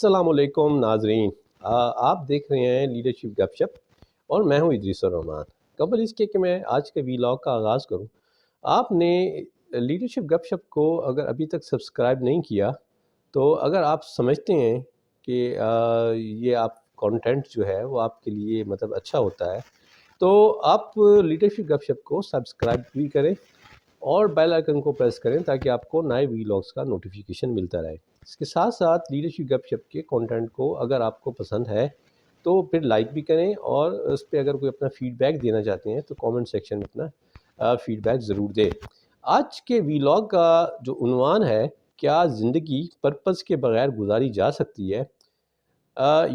السلام علیکم ناظرین، آپ دیکھ رہے ہیں لیڈرشپ گپ شپ اور میں ہوں ادریس الرحمان۔ قبل اس کے کہ میں آج کے ویلاگ کا آغاز کروں، آپ نے لیڈرشپ گپ شپ کو اگر ابھی تک سبسکرائب نہیں کیا تو اگر آپ سمجھتے ہیں کہ یہ آپ کانٹینٹ جو ہے وہ آپ کے لیے مطلب اچھا ہوتا ہے تو آپ لیڈرشپ گپ شپ کو سبسکرائب بھی کریں اور بیل آئیکن کو پریس کریں تاکہ آپ کو نئے ویلاگس کا نوٹیفیکیشن ملتا رہے۔ اس کے ساتھ ساتھ لیڈرشپ گپ شپ کے کانٹینٹ کو اگر آپ کو پسند ہے تو پھر لائک بھی کریں، اور اس پہ اگر کوئی اپنا فیڈ بیک دینا چاہتے ہیں تو کامنٹ سیکشن میں اپنا فیڈ بیک ضرور دیں۔ آج کے ویلاگ کا جو عنوان ہے، کیا زندگی پرپس کے بغیر گزاری جا سکتی ہے؟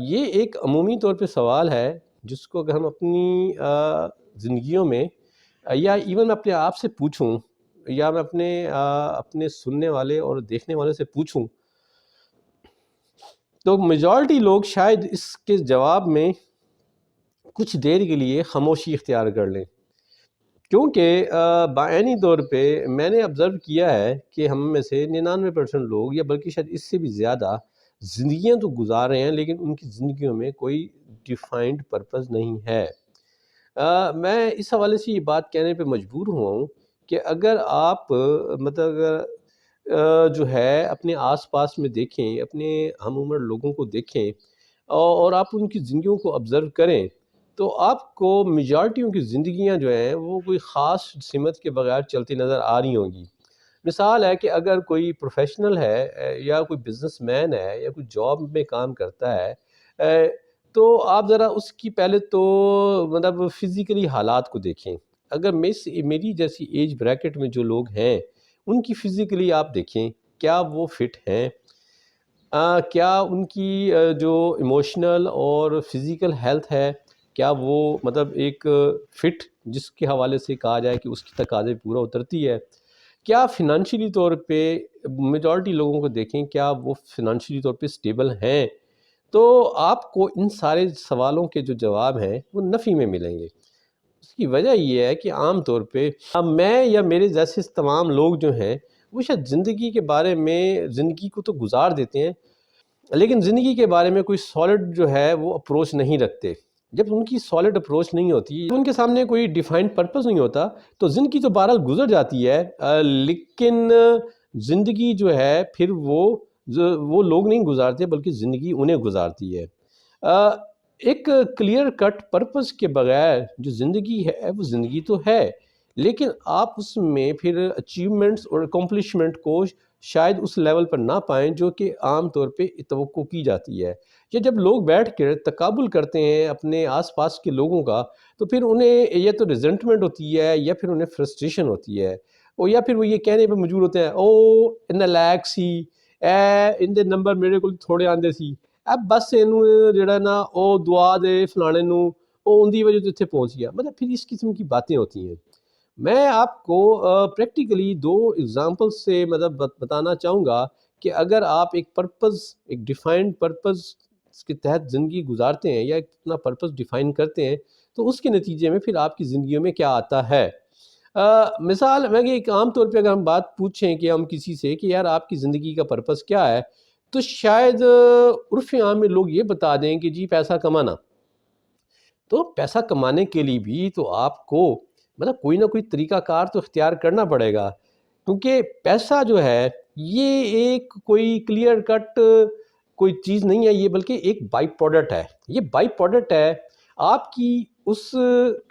یہ ایک عمومی طور پہ سوال ہے جس کو اگر ہم اپنی زندگیوں میں یا ایون اپنے آپ سے پوچھوں یا میں اپنے سننے والے اور دیکھنے والے سے پوچھوں تو میجورٹی لوگ شاید اس کے جواب میں کچھ دیر کے لیے خاموشی اختیار کر لیں، کیونکہ بعینی طور پہ میں نے آبزرو کیا ہے کہ ہم میں سے 99% لوگ یا بلکہ شاید اس سے بھی زیادہ زندگیاں تو گزار رہے ہیں لیکن ان کی زندگیوں میں کوئی ڈیفائنڈ پرپز نہیں ہے۔ میں اس حوالے سے یہ بات کہنے پہ مجبور ہوا ہوں کہ اگر آپ مطلب جو ہے اپنے آس پاس میں دیکھیں، اپنے ہم عمر لوگوں کو دیکھیں اور آپ ان کی زندگیوں کو آبزرو کریں تو آپ کو میجارٹیوں کی زندگیاں جو ہیں وہ کوئی خاص سمت کے بغیر چلتی نظر آ رہی ہوں گی۔ مثال ہے کہ اگر کوئی پروفیشنل ہے یا کوئی بزنس مین ہے یا کوئی جاب میں کام کرتا ہے تو آپ ذرا اس کی پہلے تو مطلب فزیکلی حالات کو دیکھیں۔ اگر میری جیسی ایج بریکٹ میں جو لوگ ہیں ان کی فزیکلی آپ دیکھیں، کیا وہ فٹ ہیں؟ کیا ان کی جو ایموشنل اور فزیکل ہیلتھ ہے، کیا وہ مطلب ایک فٹ جس کے حوالے سے کہا جائے کہ اس کی تقاضے پورا اترتی ہے؟ کیا فنانشلی طور پہ میجورٹی لوگوں کو دیکھیں، کیا وہ فنانشلی طور پہ سٹیبل ہیں؟ تو آپ کو ان سارے سوالوں کے جو جواب ہیں وہ نفی میں ملیں گے۔ اس کی وجہ یہ ہے کہ عام طور پہ میں یا میرے جیسے تمام لوگ جو ہیں وہ شاید زندگی کے بارے میں زندگی کو تو گزار دیتے ہیں لیکن زندگی کے بارے میں کوئی سالڈ جو ہے وہ اپروچ نہیں رکھتے۔ جب ان کی سالڈ اپروچ نہیں ہوتی، ان کے سامنے کوئی ڈیفائنڈ پرپس نہیں ہوتا تو زندگی تو بہرحال گزر جاتی ہے، لیکن زندگی جو ہے پھر وہ لوگ نہیں گزارتے بلکہ زندگی انہیں گزارتی ہے۔ ایک کلیئر کٹ پرپس کے بغیر جو زندگی ہے وہ زندگی تو ہے، لیکن آپ اس میں پھر اچیومنٹس اور اکمپلشمنٹ کو شاید اس لیول پر نہ پائیں جو کہ عام طور پہ توقع کی جاتی ہے۔ یا جب لوگ بیٹھ کر تقابل کرتے ہیں اپنے آس پاس کے لوگوں کا تو پھر انہیں یا تو ریزنٹمنٹ ہوتی ہے یا پھر انہیں فرسٹریشن ہوتی ہے، اور یا پھر وہ یہ کہنے پہ مجبور ہوتے ہیں او ان لیک سی ان دے نمبر میرے کو تھوڑے آندے سی، اب بس انہوں جڑا نا او دعا دے فلانے نو او ان دی وجہ تو اتنے پہنچ گیا، مطلب پھر اس قسم کی باتیں ہوتی ہیں۔ میں آپ کو پریکٹیکلی 2 ایگزامپل سے مطلب بتانا چاہوں گا کہ اگر آپ ایک پرپز، ایک ڈیفائنڈ پرپز کے تحت زندگی گزارتے ہیں یا ایک اپنا پرپز ڈیفائن کرتے ہیں تو اس کے نتیجے میں پھر آپ کی زندگیوں میں کیا آتا ہے۔ مثال میں کہ ایک عام طور پہ اگر ہم بات پوچھیں کہ ہم کسی سے کہ یار آپ کی زندگی کا پرپز کیا ہے تو شاید عرف عام میں لوگ یہ بتا دیں کہ جی پیسہ کمانا۔ تو پیسہ کمانے کے لیے بھی تو آپ کو مطلب کوئی نہ کوئی طریقہ کار تو اختیار کرنا پڑے گا، کیونکہ پیسہ جو ہے یہ ایک کوئی کلیئر کٹ کوئی چیز نہیں ہے، یہ بلکہ ایک بائی پروڈکٹ ہے۔ یہ بائی پروڈکٹ ہے آپ کی اس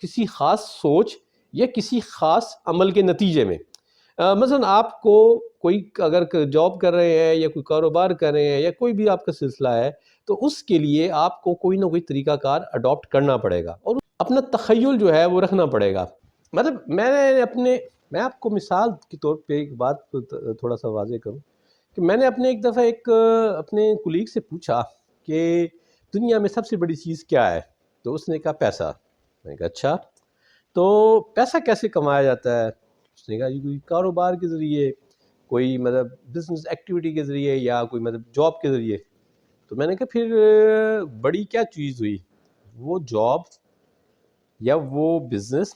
کسی خاص سوچ یا کسی خاص عمل کے نتیجے میں۔ مثلا آپ کو کوئی اگر جاب کر رہے ہیں یا کوئی کاروبار کر رہے ہیں یا کوئی بھی آپ کا سلسلہ ہے تو اس کے لیے آپ کو کوئی نہ کوئی طریقہ کار اڈاپٹ کرنا پڑے گا اور اپنا تخیل جو ہے وہ رکھنا پڑے گا۔ مطلب میں آپ کو مثال کے طور پہ ایک بات تھوڑا سا واضح کروں کہ میں نے ایک دفعہ اپنے کولیگ سے پوچھا کہ دنیا میں سب سے بڑی چیز کیا ہے؟ تو اس نے کہا پیسہ۔ میں نے کہا اچھا، تو پیسہ کیسے کمایا جاتا ہے؟ اس نے کہا یہ کوئی کاروبار کے ذریعے، کوئی مطلب بزنس ایکٹیویٹی کے ذریعے یا کوئی مطلب جاب کے ذریعے۔ تو میں نے کہا پھر بڑی کیا چیز ہوئی، وہ جاب یا وہ بزنس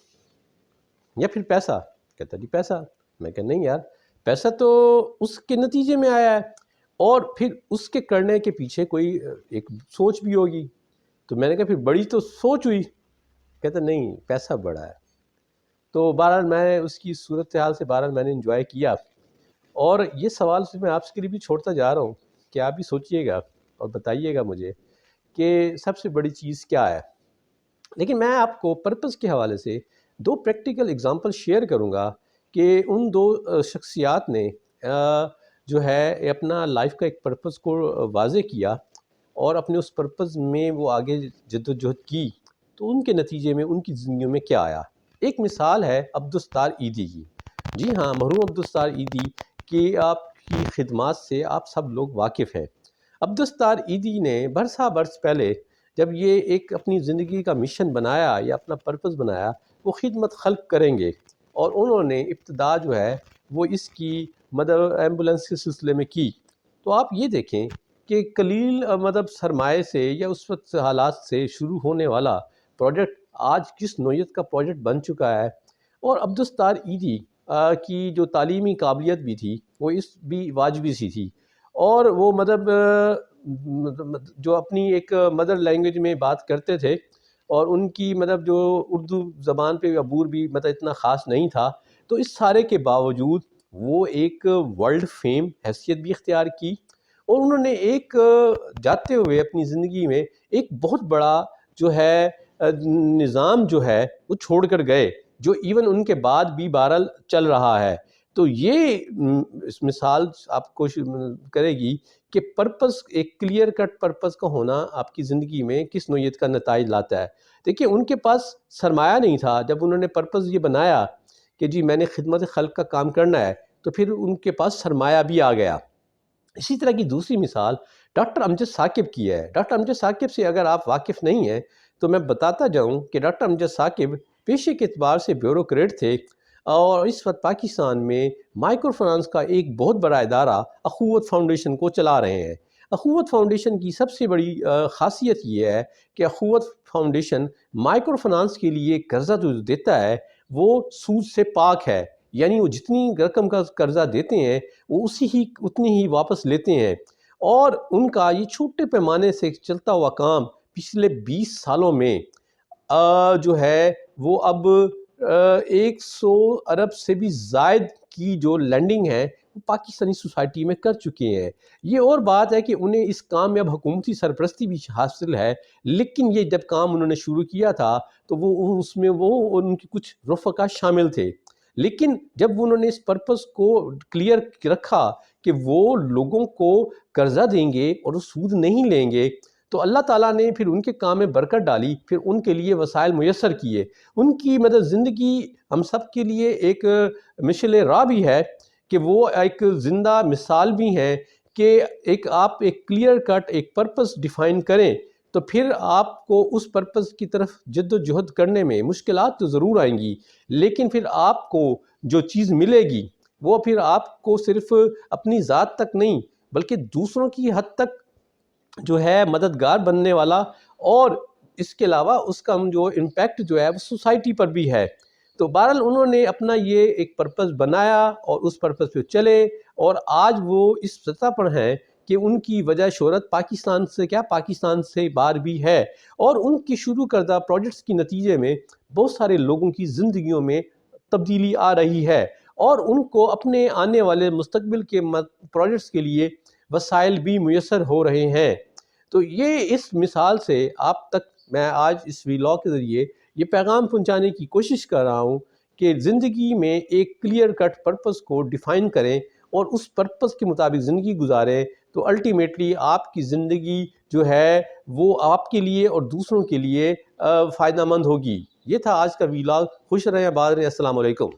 یا پھر پیسہ؟ کہتا جی پیسہ۔ میں کہا نہیں یار، پیسہ تو اس کے نتیجے میں آیا ہے، اور پھر اس کے کرنے کے پیچھے کوئی ایک سوچ بھی ہوگی. تو میں نے کہا پھر بڑی تو سوچ ہوئی. کہتا نہیں پیسہ بڑا ہے. تو بہرحال میں اس کی صورتحال سے بہرحال میں نے انجوائے کیا. اور یہ سوال سے میں آپ کے لیے بھی چھوڑتا جا رہا ہوں کہ آپ بھی سوچئے گا اور بتائیے گا مجھے کہ سب سے بڑی چیز کیا ہے. لیکن میں آپ کو پرپس کے حوالے سے 2 پریکٹیکل اگزامپل شیئر کروں گا کہ ان 2 شخصیات نے جو ہے اپنا لائف کا ایک پرپس کو واضح کیا اور اپنے اس پرپس میں وہ آگے جد و جہد کی، تو ان کے نتیجے میں ان کی زندگیوں میں کیا آیا. ایک مثال ہے عبدالستار ایدھی کی. جی ہاں، مرحوم عبدالستار ایدھی کی آپ کی خدمات سے آپ سب لوگ واقف ہیں. عبدالستار ایدھی نے برسا برس پہلے جب یہ ایک اپنی زندگی کا مشن بنایا یا اپنا پرپس بنایا، وہ خدمت خلق کریں گے، اور انہوں نے ابتدا جو ہے وہ اس کی مدد ایمبولنس کے سلسلے میں کی. تو آپ یہ دیکھیں کہ قلیل مطلب سرمایے سے یا اس وقت حالات سے شروع ہونے والا پروجیکٹ آج کس نوعیت کا پروجیکٹ بن چکا ہے. اور عبدالستار ایدھی کی جو تعلیمی قابلیت بھی تھی وہ اس بھی واجبی سی تھی، اور وہ مطلب جو اپنی ایک مدر لینگویج میں بات کرتے تھے، اور ان کی مطلب جو اردو زبان پہ عبور بھی مطلب اتنا خاص نہیں تھا. تو اس سارے کے باوجود وہ ایک ورلڈ فیم حیثیت بھی اختیار کی، اور انہوں نے ایک جاتے ہوئے اپنی زندگی میں ایک بہت بڑا جو ہے نظام جو ہے وہ چھوڑ کر گئے، جو ایون ان کے بعد بھی بہرحال چل رہا ہے. تو یہ اس مثال آپ کو کرے گی کہ پرپس، ایک کلیئر کٹ پرپس کا ہونا آپ کی زندگی میں کس نوعیت کا نتائج لاتا ہے. دیکھیں ان کے پاس سرمایہ نہیں تھا. جب انہوں نے پرپس یہ بنایا کہ جی میں نے خدمت خلق کا کام کرنا ہے، تو پھر ان کے پاس سرمایہ بھی آ گیا. اسی طرح کی دوسری مثال ڈاکٹر امجد ثاقب کی ہے. ڈاکٹر امجد ثاقب سے اگر آپ واقف نہیں ہیں تو میں بتاتا جاؤں کہ ڈاکٹر امجد ثاقب پیشے کے اعتبار سے بیوروکریٹ تھے، اور اس وقت پاکستان میں مائکرو فنانس کا ایک بہت بڑا ادارہ اخوت فاؤنڈیشن کو چلا رہے ہیں. اخوت فاؤنڈیشن کی سب سے بڑی خاصیت یہ ہے کہ اخوت فاؤنڈیشن مائکرو فنانس کے لیے قرضہ جو دیتا ہے وہ سود سے پاک ہے. یعنی وہ جتنی رقم کا قرضہ دیتے ہیں وہ اتنی ہی واپس لیتے ہیں. اور ان کا یہ چھوٹے پیمانے سے چلتا ہوا کام پچھلے 20 سالوں میں جو ہے وہ اب 100 ارب سے بھی زائد کی جو لینڈنگ ہے وہ پاکستانی سوسائٹی میں کر چکے ہیں. یہ اور بات ہے کہ انہیں اس کامیاب حکومتی سرپرستی بھی حاصل ہے، لیکن یہ جب کام انہوں نے شروع کیا تھا تو وہ اس میں وہ ان کے کچھ رفقا شامل تھے. لیکن جب انہوں نے اس پرپس کو کلیئر رکھا کہ وہ لوگوں کو قرضہ دیں گے اور وہ سود نہیں لیں گے، تو اللہ تعالیٰ نے پھر ان کے کام میں برکت ڈالی، پھر ان کے لیے وسائل میسر کیے. ان کی مطلب زندگی ہم سب کے لیے ایک مشعل راہ بھی ہے کہ وہ ایک زندہ مثال بھی ہیں کہ آپ ایک کلیئر کٹ ایک پرپس ڈیفائن کریں تو پھر آپ کو اس پرپس کی طرف جد و جہد کرنے میں مشکلات تو ضرور آئیں گی، لیکن پھر آپ کو جو چیز ملے گی وہ پھر آپ کو صرف اپنی ذات تک نہیں بلکہ دوسروں کی حد تک جو ہے مددگار بننے والا، اور اس کے علاوہ اس کا جو امپیکٹ جو ہے وہ سوسائٹی پر بھی ہے. تو بہرحال انہوں نے اپنا یہ ایک پرپس بنایا اور اس پرپس پہ چلے، اور آج وہ اس سطح پر ہیں کہ ان کی وجہ شہرت پاکستان سے باہر بھی ہے، اور ان کی شروع کردہ پروجیکٹس کی نتیجے میں بہت سارے لوگوں کی زندگیوں میں تبدیلی آ رہی ہے، اور ان کو اپنے آنے والے مستقبل کے پروجیکٹس کے لیے وسائل بھی میسر ہو رہے ہیں. تو یہ اس مثال سے آپ تک میں آج اس ویلاگ کے ذریعے یہ پیغام پہنچانے کی کوشش کر رہا ہوں کہ زندگی میں ایک کلیئر کٹ پرپس کو ڈیفائن کریں اور اس پرپس کے مطابق زندگی گزاریں، تو الٹیمیٹلی آپ کی زندگی جو ہے وہ آپ کے لیے اور دوسروں کے لیے فائدہ مند ہوگی. یہ تھا آج کا ویلاگ. خوش رہیں، آباد رہیں. السلام علیکم.